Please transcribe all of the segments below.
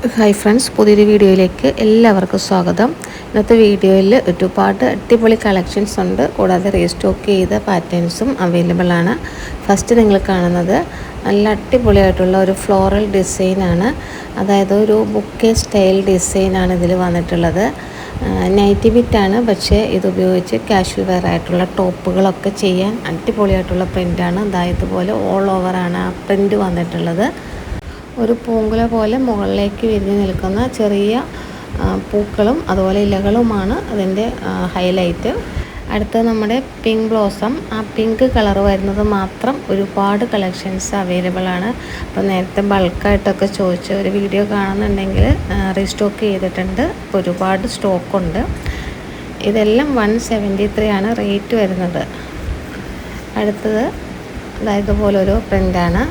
Hi friends, പുതിയൊരു വീഡിയോയിലേക്ക് എല്ലാവർക്കും സ്വാഗതം. ഇന്നത്തെ വീഡിയോയിൽ ഒരുപാട് അടിപൊളി കളക്ഷൻസ് ഉണ്ട്. കൂടാതെ റീസ്റ്റോക്ക് ചെയ്ത പാറ്റേൺസും അവൈലബിൾ ആണ്. ഫസ്റ്റ് നിങ്ങൾ കാണുന്നത് നല്ല അടിപൊളിയായിട്ടുള്ള ഒരു ഫ്ലോറൽ ഡിസൈനാണ്. അതായത് ഒരു ബുക്കെ സ്റ്റൈൽ ഡിസൈനാണ് ഇതിൽ വന്നിട്ടുള്ളത്. നൈറ്റി ബിറ്റാണ്, പക്ഷേ ഇതുപയോഗിച്ച് കാഷ്വൽ വെയർ ആയിട്ടുള്ള ടോപ്പുകളൊക്കെ ചെയ്യാൻ അടിപൊളിയായിട്ടുള്ള പ്രിൻ്റാണ്. ഇതുപോലെ ഓൾ ഓവറാണ് ആ പ്രിൻ്റ് വന്നിട്ടുള്ളത്. ഒരു പൂങ്കുല പോലെ മുകളിലേക്ക് വിരിഞ്ഞ് നിൽക്കുന്ന ചെറിയ പൂക്കളും അതുപോലെ ഇലകളുമാണ് അതിൻ്റെ ഹൈലൈറ്റ്. അടുത്ത നമ്മുടെ പിങ്ക് ബ്ലോസം, ആ പിങ്ക് കളർ വരുന്നത് മാത്രം ഒരുപാട് കളക്ഷൻസ് അവൈലബിൾ ആണ്. അപ്പോൾ നേരത്തെ ബൾക്കായിട്ടൊക്കെ ചോദിച്ച ഒരു വീഡിയോ കാണുന്നുണ്ടെങ്കിൽ റീസ്റ്റോക്ക് ചെയ്തിട്ടുണ്ട്. ഇപ്പോൾ ഒരുപാട് സ്റ്റോക്കുണ്ട്. ഇതെല്ലാം 173 ആണ് റേറ്റ് വരുന്നത്. അടുത്തത് ഇതുപോലൊരു പ്രിൻ്റാണ്.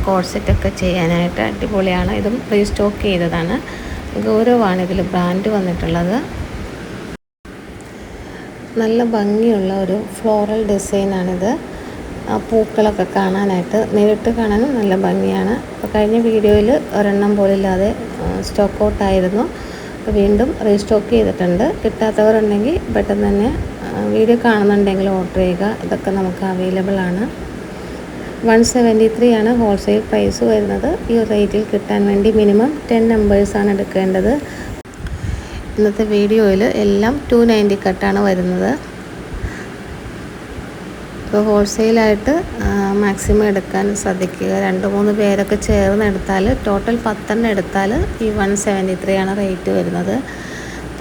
കോഡ്സെറ്റൊക്കെ ചെയ്യാനായിട്ട് അടിപൊളിയാണ്. ഇതും റീസ്റ്റോക്ക് ചെയ്തതാണ്. ഗൗരവാണ് ഇതിൽ ബ്രാൻഡ് വന്നിട്ടുള്ളത്. നല്ല ഭംഗിയുള്ള ഒരു ഫ്ലോറൽ ഡിസൈനാണിത്. പൂക്കളൊക്കെ കാണാനായിട്ട് നേരിട്ട് കാണാനും നല്ല ഭംഗിയാണ്. അപ്പോൾ കഴിഞ്ഞ വീഡിയോയിൽ ഒരെണ്ണം പോലില്ലാതെ സ്റ്റോക്ക് ഔട്ടായിരുന്നു. വീണ്ടും റീസ്റ്റോക്ക് ചെയ്തിട്ടുണ്ട്. കിട്ടാത്തവരുണ്ടെങ്കിൽ പെട്ടെന്ന് തന്നെ വീഡിയോ കാണുന്നുണ്ടെങ്കിൽ ഓർഡർ ചെയ്യുക. ഇതൊക്കെ നമുക്ക് അവൈലബിൾ ആണ്. 173 ആണ് ഹോൾസെയിൽ പ്രൈസ് വരുന്നത്. ഈ റേറ്റിൽ കിട്ടാൻ വേണ്ടി മിനിമം 10 നമ്പേഴ്സാണ് എടുക്കേണ്ടത്. ഇന്നത്തെ വീഡിയോയിൽ എല്ലാം 290 കട്ടാണ് വരുന്നത്. ഇപ്പോൾ ഹോൾസെയിലായിട്ട് മാക്സിമം എടുക്കാൻ ശ്രദ്ധിക്കുക. 2-3 പേരൊക്കെ ചേർന്ന് എടുത്താൽ ടോട്ടൽ 10 എടുത്താൽ ഈ 173 ആണ് റേറ്റ് വരുന്നത്.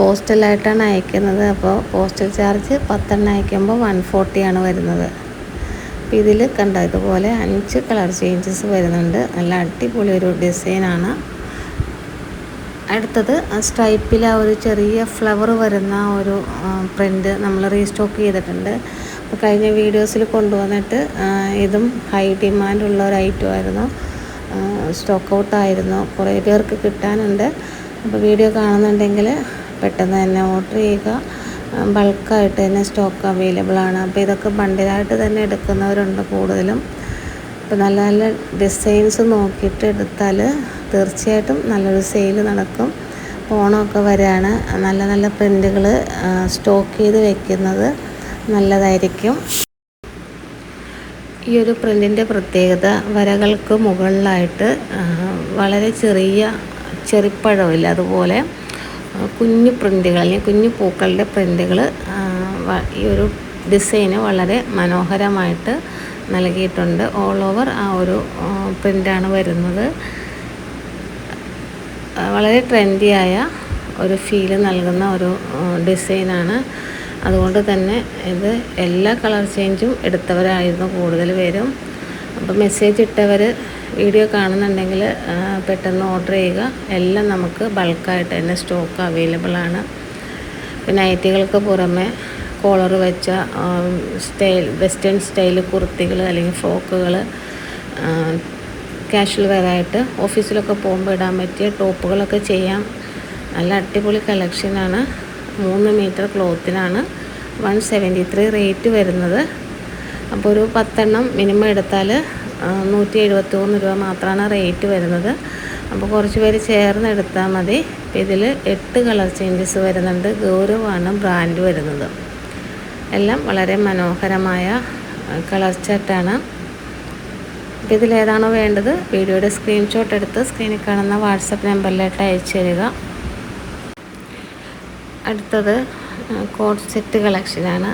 പോസ്റ്റലായിട്ടാണ് അയക്കുന്നത്. അപ്പോൾ പോസ്റ്റൽ ചാർജ് 10 അയക്കുമ്പോൾ 140 ആണ് വരുന്നത്. അപ്പോൾ ഇതിൽ കണ്ട ഇതുപോലെ 5 കളർ ചേഞ്ചസ് വരുന്നുണ്ട്. നല്ല അടിപൊളി ഒരു ഡിസൈനാണ്. അടുത്തത് സ്ട്രൈപ്പിൽ ആ ഒരു ചെറിയ ഫ്ലവർ വരുന്ന ഒരു പ്രിൻ്റ് നമ്മൾ റീസ്റ്റോക്ക് ചെയ്തിട്ടുണ്ട്. അപ്പോൾ കഴിഞ്ഞ വീഡിയോസിൽ കൊണ്ടുവന്നിട്ട് ഇതും ഹൈ ഡിമാൻഡുള്ള ഒരു ഐറ്റമായിരുന്നു. സ്റ്റോക്ക് ഔട്ടായിരുന്നു. കുറേ പേർക്ക് കിട്ടാനുണ്ട്. അപ്പോൾ വീഡിയോ കാണുന്നുണ്ടെങ്കിൽ പെട്ടെന്ന് തന്നെ ഓർഡർ ചെയ്യുക. ബൾക്കായിട്ട് തന്നെ സ്റ്റോക്ക് അവൈലബിൾ ആണ്. അപ്പോൾ ഇതൊക്കെ ബണ്ടിലായിട്ട് തന്നെ എടുക്കുന്നവരുണ്ട് കൂടുതലും. അപ്പോൾ നല്ല നല്ല ഡിസൈൻസ് നോക്കിയിട്ട് എടുത്താൽ തീർച്ചയായിട്ടും നല്ലൊരു സെയിൽ നടക്കും. ഓണമൊക്കെ വരികയാണ്. നല്ല നല്ല പ്രിൻ്റുകൾ സ്റ്റോക്ക് ചെയ്ത് വെക്കുന്നത് നല്ലതായിരിക്കും. ഈ ഒരു പ്രിൻ്റിൻ്റെ പ്രത്യേകത വരകൾക്ക് മുകളിലായിട്ട് വളരെ ചെറിയ ചെറിപ്പഴമില്ല, അതുപോലെ കുഞ്ഞു പ്രിൻ്റുകൾ അല്ലെങ്കിൽ കുഞ്ഞു പൂക്കളുടെ പ്രിൻ്റുകൾ ഈ ഒരു ഡിസൈന് വളരെ മനോഹരമായിട്ട് നൽകിയിട്ടുണ്ട്. ഓൾ ഓവർ ആ ഒരു പ്രിൻ്റാണ് വരുന്നത്. വളരെ ട്രെൻഡിയായ ഒരു ഫീല് നൽകുന്ന ഒരു ഡിസൈനാണ്. അതുകൊണ്ട് തന്നെ ഇത് എല്ലാ കളർ ചേഞ്ചും എടുത്തവരായിരുന്നു കൂടുതൽ പേരും. അപ്പോൾ മെസ്സേജ് ഇട്ടവർ വീഡിയോ കാണുന്നുണ്ടെങ്കിൽ പെട്ടെന്ന് ഓർഡർ ചെയ്യുക. എല്ലാം നമുക്ക് ബൾക്കായിട്ട് തന്നെ സ്റ്റോക്ക് അവൈലബിൾ ആണ്. പിന്നെ നൈറ്റികൾക്ക് പുറമെ കോളർ വെച്ച വെസ്റ്റേൺ സ്റ്റൈൽ കുർത്തികൾ അല്ലെങ്കിൽ ഫ്രോക്കുകൾ, കാഷ്വൽ വെയറായിട്ട് ഓഫീസിലൊക്കെ പോകുമ്പോൾ ഇടാൻ പറ്റിയ ടോപ്പുകളൊക്കെ ചെയ്യാം. നല്ല അടിപൊളി കളക്ഷനാണ്. 3 മീറ്റർ ക്ലോത്തിനാണ് 173 റേറ്റ് വരുന്നത്. അപ്പോൾ ഒരു 10 മിനിമം എടുത്താൽ 173 രൂപ മാത്രമാണ് റേറ്റ് വരുന്നത്. അപ്പോൾ കുറച്ച് പേര് ചേർന്ന് എടുത്താൽ മതി. ഇതിൽ 8 കളർ ചേഞ്ചസ് വരുന്നുണ്ട്. ഗൗരവാണ് ബ്രാൻഡ് വരുന്നത്. എല്ലാം വളരെ മനോഹരമായ കളർ ചാർട്ടാണ്. അപ്പോൾ ഇതിലേതാണോ വേണ്ടത് വീഡിയോയുടെ സ്ക്രീൻഷോട്ട് എടുത്ത് സ്ക്രീനിൽ കാണുന്ന വാട്സപ്പ് നമ്പറിലോട്ട് അയച്ചു തരിക. അടുത്തത് കോഡ് സെറ്റ് കളക്ഷനാണ്.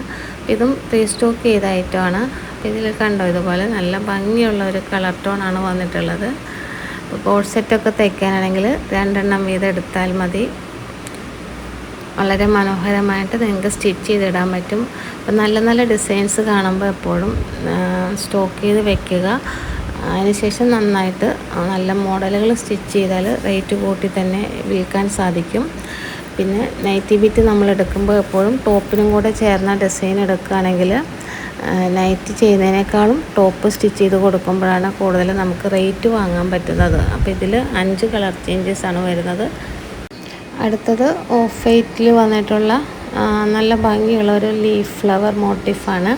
ഇതും റീസ്റ്റോക്ക് ചെയ്ത ഐറ്റമാണ്. ഇതിൽ കണ്ടോ ഇതുപോലെ നല്ല ഭംഗിയുള്ള ഒരു കളർ ടോണാണ് വന്നിട്ടുള്ളത്. അപ്പോൾ കോഡ് സെറ്റൊക്കെ തയ്ക്കാനാണെങ്കിൽ 2 വീതം എടുത്താൽ മതി. വളരെ മനോഹരമായിട്ട് നിങ്ങൾക്ക് സ്റ്റിച്ച് ചെയ്തിടാൻ പറ്റും. അപ്പോൾ നല്ല നല്ല ഡിസൈൻസ് കാണുമ്പോൾ എപ്പോഴും സ്റ്റോക്ക് ചെയ്ത് വെക്കുക. അതിനുശേഷം നന്നായിട്ട് നല്ല മോഡലുകൾ സ്റ്റിച്ച് ചെയ്താൽ റേറ്റ് കൂട്ടി തന്നെ വിൽക്കാൻ സാധിക്കും. പിന്നെ നൈറ്റി ബിറ്റ് നമ്മൾ എടുക്കുമ്പോൾ എപ്പോഴും ടോപ്പിനും കൂടെ ചേർന്ന ഡിസൈൻ എടുക്കുകയാണെങ്കിൽ നൈറ്റ് ചെയ്യുന്നതിനേക്കാളും ടോപ്പ് സ്റ്റിച്ച് ചെയ്ത് കൊടുക്കുമ്പോഴാണ് കൂടുതൽ നമുക്ക് റേറ്റ് വാങ്ങാൻ പറ്റുന്നത്. അപ്പോൾ ഇതിൽ 5 കളർ ചേഞ്ചസ് ആണ് വരുന്നത്. അടുത്തത് ഓഫ് വൈറ്റിൽ വന്നിട്ടുള്ള നല്ല ഭംഗിയുള്ള ഒരു ലീഫ് ഫ്ലവർ മോട്ടീഫാണ്.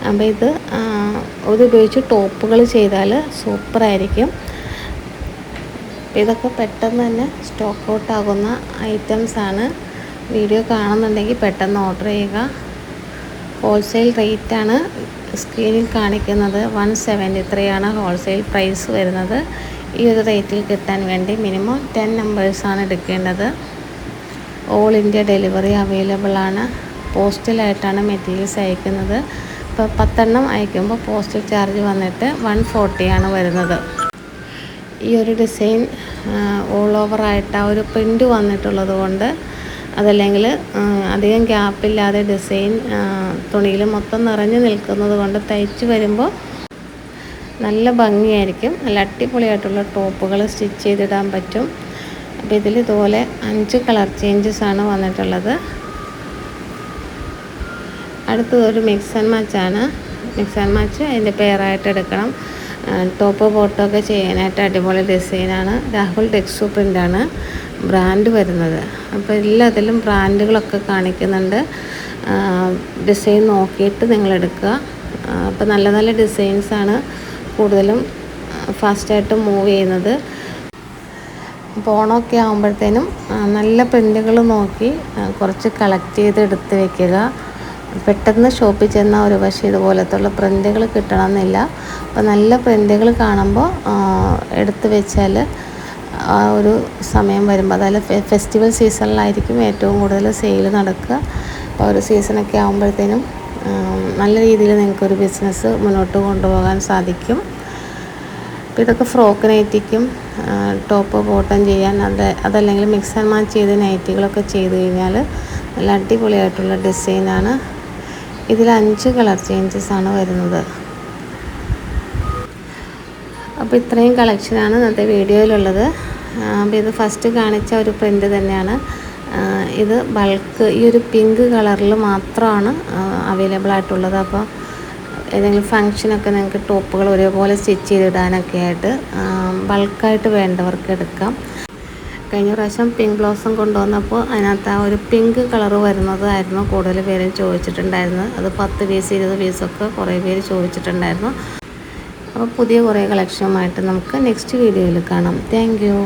അപ്പോൾ ഇത് ഉപയോഗിച്ച് ടോപ്പുകൾ ചെയ്താൽ സൂപ്പറായിരിക്കും. ഇതൊക്കെ പെട്ടെന്ന് തന്നെ സ്റ്റോക്ക് ഔട്ട് ആകുന്ന ഐറ്റംസാണ്. വീഡിയോ കാണുന്നുണ്ടെങ്കിൽ പെട്ടെന്ന് ഓർഡർ ചെയ്യുക. ഹോൾസെയിൽ റേറ്റാണ് സ്ക്രീനിൽ കാണിക്കുന്നത്. 173 ആണ് ഹോൾസെയിൽ പ്രൈസ് വരുന്നത്. ഈ ഒരു റേറ്റിൽ കിട്ടാൻ വേണ്ടി മിനിമം 10 നമ്പേഴ്സാണ് എടുക്കേണ്ടത്. ഓൾ ഇന്ത്യ ഡെലിവറി അവൈലബിൾ ആണ്. പോസ്റ്റലായിട്ടാണ് മെറ്റീരിയൽസ് അയക്കുന്നത്. ഇപ്പോൾ 10 എണ്ണം അയക്കുമ്പോൾ പോസ്റ്റൽ ചാർജ് വന്നിട്ട് 140 ആണ് വരുന്നത്. ഈ ഒരു ഡിസൈൻ ഓൾ ഓവറായിട്ട് ആ ഒരു പ്രിൻ്റ് വന്നിട്ടുള്ളത് കൊണ്ട്, അതല്ലെങ്കിൽ അധികം ഗ്യാപ്പില്ലാതെ ഡിസൈൻ തുണിയിൽ മൊത്തം നിറഞ്ഞു നിൽക്കുന്നത് കൊണ്ട് തയ്ച്ച് വരുമ്പോൾ നല്ല ഭംഗിയായിരിക്കും. നല്ല അടിപൊളിയായിട്ടുള്ള ടോപ്പുകൾ സ്റ്റിച്ച് ചെയ്തിടാൻ പറ്റും. അപ്പോൾ ഇതിൽ ഇതുപോലെ 5 കളർ ചേഞ്ചസ് ആണ് വന്നിട്ടുള്ളത്. അടുത്തതൊരു മിക്സ് ആൻഡ് മാച്ചാണ്. മിക്സ് ആൻഡ് മാച്ച് അതിൻ്റെ പെയറായിട്ട് എടുക്കണം. ടോപ്പ് ബോട്ടമൊക്കെ ചെയ്യാനായിട്ട് അടിപൊളി ഡിസൈനാണ്. രാഹുൽ ടെക്സു പ്രിൻ്റാണ് ബ്രാൻഡ് വരുന്നത്. അപ്പോൾ എല്ലാത്തിലും ബ്രാൻഡുകളൊക്കെ കാണിക്കുന്നുണ്ട്. ഡിസൈൻ നോക്കിയിട്ട് നിങ്ങളെടുക്കുക. അപ്പോൾ നല്ല നല്ല ഡിസൈൻസാണ് കൂടുതലും ഫാസ്റ്റായിട്ട് മൂവ് ചെയ്യുന്നത്. അപ്പോൾ ഓണമൊക്കെ ആകുമ്പോഴത്തേനും നല്ല പ്രിൻ്റുകൾ നോക്കി കുറച്ച് കളക്ട് ചെയ്ത് എടുത്ത് വയ്ക്കുക. പെട്ടെന്ന് ഷോപ്പിൽ ചെന്നാൽ ഒരു പക്ഷേ ഇതുപോലത്തുള്ള പ്രിൻ്റുകൾ കിട്ടണമെന്നില്ല. അപ്പോൾ നല്ല പ്രിൻ്റുകൾ കാണുമ്പോൾ എടുത്ത് വെച്ചാൽ ആ ഒരു സമയം വരുമ്പോൾ, അതായത് ഫെസ്റ്റിവൽ സീസണിലായിരിക്കും ഏറ്റവും കൂടുതൽ സെയിൽ നടക്കുക. അപ്പോൾ ഒരു സീസണൊക്കെ ആകുമ്പോഴത്തേനും നല്ല രീതിയിൽ നിങ്ങൾക്കൊരു ബിസിനസ് മുന്നോട്ട് കൊണ്ടുപോകാൻ സാധിക്കും. അപ്പോൾ ഇതൊക്കെ ഫ്രോക്ക് നൈറ്റിക്കും ടോപ്പ് ബോട്ടം ചെയ്യാൻ, അതല്ലെങ്കിൽ മിക്സ് ആൻഡ് മാച്ച് ചെയ്ത് നൈറ്റികളൊക്കെ ചെയ്ത് കഴിഞ്ഞാൽ നല്ല അടിപൊളിയായിട്ടുള്ള ഡിസൈനാണ്. ഇതിൽ 5 കളർ ചേഞ്ചസ് ആണ് വരുന്നത്. അപ്പോൾ ഇത്രയും കളക്ഷനാണ് ഇന്നത്തെ വീഡിയോയിലുള്ളത്. അപ്പോൾ ഇത് ഫസ്റ്റ് കാണിച്ച ഒരു പ്രിൻ്റ് തന്നെയാണ്. ഇത് ബൾക്ക് ഈ ഒരു പിങ്ക് കളറിൽ മാത്രമാണ് അവൈലബിൾ ആയിട്ടുള്ളത്. അപ്പോൾ ഏതെങ്കിലും ഫങ്ഷനൊക്കെ നിങ്ങൾക്ക് ടോപ്പുകൾ ഒരേപോലെ സ്റ്റിച്ച് ചെയ്തിടാനൊക്കെ ആയിട്ട് ബൾക്കായിട്ട് വേണ്ടവർക്ക് എടുക്കാം. കഴിഞ്ഞ പ്രാവശ്യം പിങ്ക് ബ്ലൗസും കൊണ്ടുവന്നപ്പോൾ അതിനകത്ത് ആ ഒരു പിങ്ക് കളർ വരുന്നതായിരുന്നു കൂടുതൽ പേരും ചോദിച്ചിട്ടുണ്ടായിരുന്നത്. അത് 10 പീസ് 20 പീസൊക്കെ കുറേ പേര് ചോദിച്ചിട്ടുണ്ടായിരുന്നു. അപ്പോൾ പുതിയ കുറേ കളക്ഷനുമായിട്ട് നമുക്ക് നെക്സ്റ്റ് വീഡിയോയിൽ കാണാം. Thank you.